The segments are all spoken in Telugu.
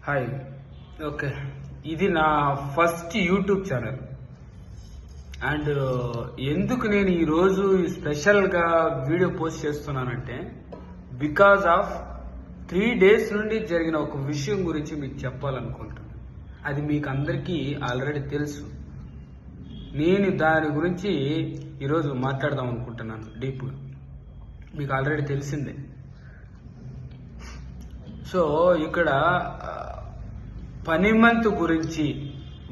హాయ్. ఓకే, ఇది నా ఫస్ట్ యూట్యూబ్ ఛానల్. అండ్ ఎందుకు నేను ఈరోజు స్పెషల్గా వీడియో పోస్ట్ చేస్తున్నానంటే, బికాజ్ ఆఫ్ 3 days నుండి జరిగిన ఒక విషయం గురించి మీకు చెప్పాలనుకుంటున్నాను. అది మీకు అందరికీ ఆల్రెడీ తెలుసు. నేను దాని గురించి ఈరోజు మాట్లాడదాం అనుకుంటున్నాను డీప్గా. మీకు ఆల్రెడీ తెలిసిందే. సో ఇక్కడ పనిమంతు గురించి,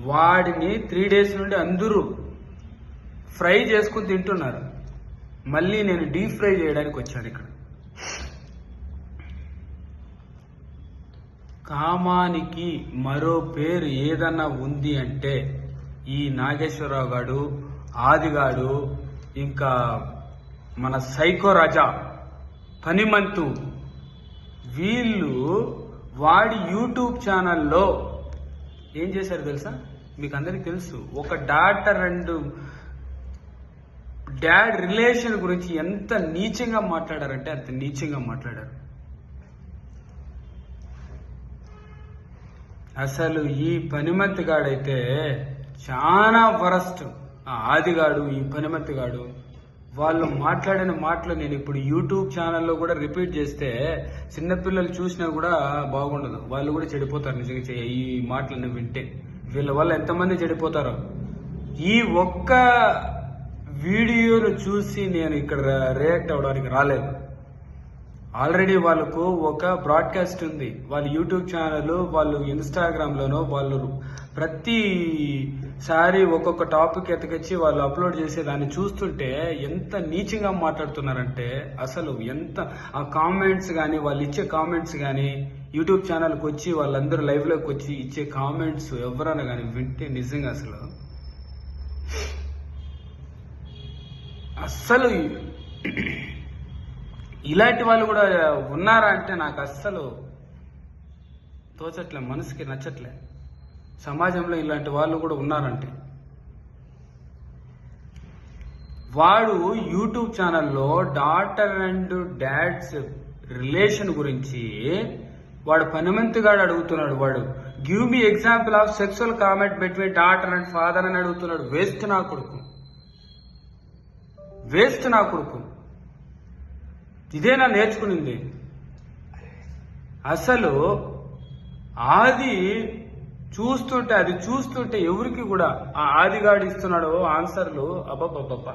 వాడిని 3 days నుండి అందరూ ఫ్రై చేసుకుని తింటున్నారు. మళ్ళీ నేను డీప్ ఫ్రై చేయడానికి వచ్చాను ఇక్కడ. కామానికి మరో పేరు ఏదన్నా ఉంది అంటే ఈ నాగేశ్వరరావు గాడు, ఆదిగాడు, ఇంకా మన సైకో రాజా పనిమంతు, వీళ్ళు వాడి యూట్యూబ్ ఛానల్లో ఏం చేశారు తెలుసా? మీకు అందరికీ తెలుసు. ఒక డాటర్ అండ్ డాడ్ రిలేషన్ గురించి ఎంత నీచంగా మాట్లాడారంటే అంత నీచంగా మాట్లాడారు. అసలు ఈ పనిమంతిగాడైతే చాలా వరస్ట్. ఆదిగాడు, ఈ పనిమంతిగాడు, వాళ్ళు మాట్లాడిన మాటలు నేను ఇప్పుడు యూట్యూబ్ ఛానల్లో కూడా రిపీట్ చేస్తే చిన్నపిల్లలు చూసినా కూడా బాగుండదు. వాళ్ళు కూడా చెడిపోతారు నిజంగా ఈ మాటలను వింటే. వీళ్ళ వల్ల ఎంతమంది చెడిపోతారో. ఈ ఒక్క వీడియోను చూసి నేను ఇక్కడ రియాక్ట్ అవ్వడానికి రాలేదు. ఆల్రెడీ వాళ్ళకు ఒక బ్రాడ్కాస్ట్ ఉంది. వాళ్ళ యూట్యూబ్ ఛానల్, వాళ్ళు ఇన్స్టాగ్రామ్లోనో వాళ్ళు ప్రతిసారి ఒక్కొక్క టాపిక్ ఎతకొచ్చి వాళ్ళు అప్లోడ్ చేసే దాన్ని చూస్తుంటే ఎంత నీచంగా మాట్లాడుతున్నారంటే, అసలు ఎంత ఆ కామెంట్స్ కానీ, వాళ్ళు ఇచ్చే కామెంట్స్ కానీ, యూట్యూబ్ ఛానల్కి వచ్చి వాళ్ళందరూ లైవ్లోకి వచ్చి ఇచ్చే కామెంట్స్ ఎవరైనా కానీ వింటే నిజంగా అస్సలు ఇలాంటి వాళ్ళు కూడా ఉన్నారా అంటే నాకు అస్సలు తోచట్లే, మనసుకి నచ్చట్లే. సమాజంలో ఇలాంటి వాళ్ళు కూడా ఉన్నారంటే. వాడు యూట్యూబ్ ఛానల్లో డాటర్ అండ్ డాడ్స్ రిలేషన్ గురించి వాడు పనిమంతిగాడు అడుగుతున్నాడు. వాడు give me example of sexual comment between daughter and father అని అడుగుతున్నాడు. వేస్ట్ నా కొడుకు. ఇదేనా నేర్చుకునింది? అసలు అది చూస్తుంటే ఎవరికి కూడా ఆ ఆదిగాడు ఇస్తున్నాడు ఆన్సర్లు. అబ్బబ్బబ్బబ్బా,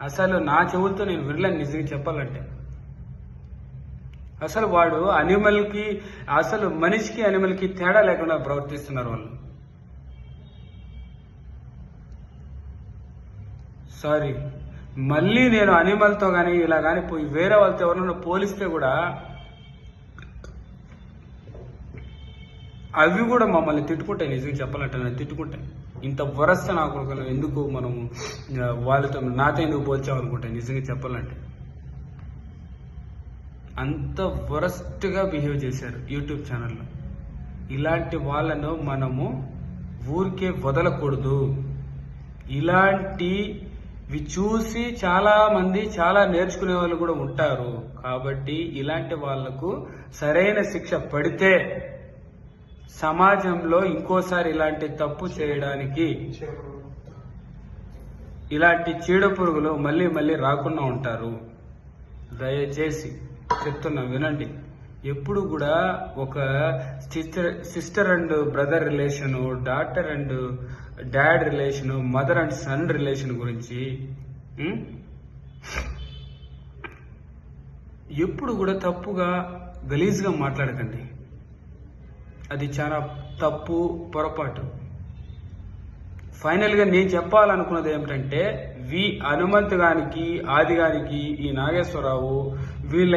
అసలు నా చెవులతో నేను వినలేను నిజంగా చెప్పాలంటే. అసలు వాడు అనిమల్కి, అసలు మనిషికి అనిమల్కి తేడా లేకుండా ప్రవర్తిస్తున్నారు వాళ్ళు. సారీ, మళ్ళీ నేను అనిమల్తో కానీ ఇలా కానీ పోయి వేరే వాళ్ళతో ఎవరైనా పోలిస్తే కూడా అవి కూడా మమ్మల్ని తిట్టుకుంటాయి. నిజంగా చెప్పాలంటే నేను తిట్టుకుంటాయి. ఇంత వరస్ట్ నాకు ఎందుకు మనము వాళ్ళతో నాతో ఎందుకు పోల్చామనుకుంటాయి నిజంగా చెప్పాలంటే. అంత వరస్ట్గా బిహేవ్ చేశారు యూట్యూబ్ ఛానల్లో. ఇలాంటి వాళ్ళను మనము ఊరికే వదలకూడదు. ఇలాంటివి చూసి చాలా మంది చాలా నేర్చుకునే వాళ్ళు కూడా ఉంటారు. కాబట్టి ఇలాంటి వాళ్లకు సరైన శిక్ష పడితే సమాజంలో ఇంకోసారి ఇలాంటి తప్పు చేయడానికి, ఇలాంటి చీడ పురుగులు మళ్ళీ మళ్ళీ రాకుండా ఉంటారు. దయచేసి చెప్తున్నా, వినండి. ఎప్పుడు కూడా ఒక sister and brother relation, daughter and dad relation, mother and son relation గురించి ఎప్పుడు కూడా తప్పుగా గలీజ్గా మాట్లాడకండి. అది చాలా తప్పు, పొరపాటు. ఫైనల్గా నేను చెప్పాలనుకున్నది ఏమిటంటే, హనుమంతు గారికి, ఆదిగారికి, ఈ నాగేశ్వరరావు వీళ్ళ